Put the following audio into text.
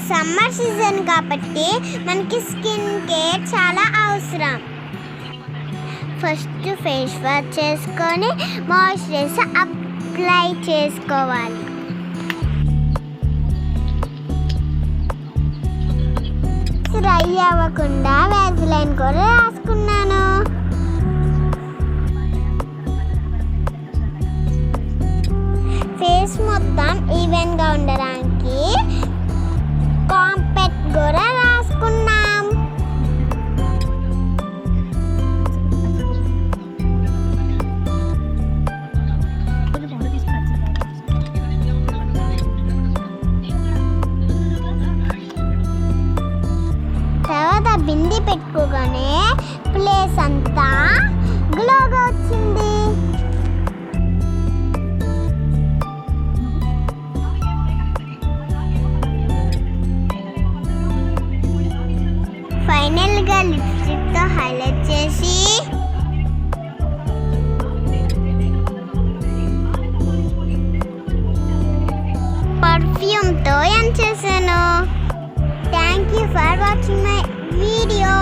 Summer season కాబట్టి మనకి skin care చాలా అవసరం. ఫస్ట్ ఫేస్ వాష్ చేసుకొని మాయిశ్చరైజర్ అప్లై చేసుకోవాలి. డ్రై అవ్వకుండా వ్యాజిలైన్ కూడా రాసుకున్నాను. ఫేస్ మొత్తం ఈవెన్గా ఉండడానికి కాంపాక్ట్ కూడా రాసుకున్నాం. తర్వాత బింది పెట్టుకోగానే ప్లేస్ అంతా గ్లోగా వచ్చింది. ఫైనల్గా లిప్స్టిక్తో హైలైట్ చేసి పర్ఫ్యూమ్తో ఎండ్ చేశాను. Thank you for watching my video.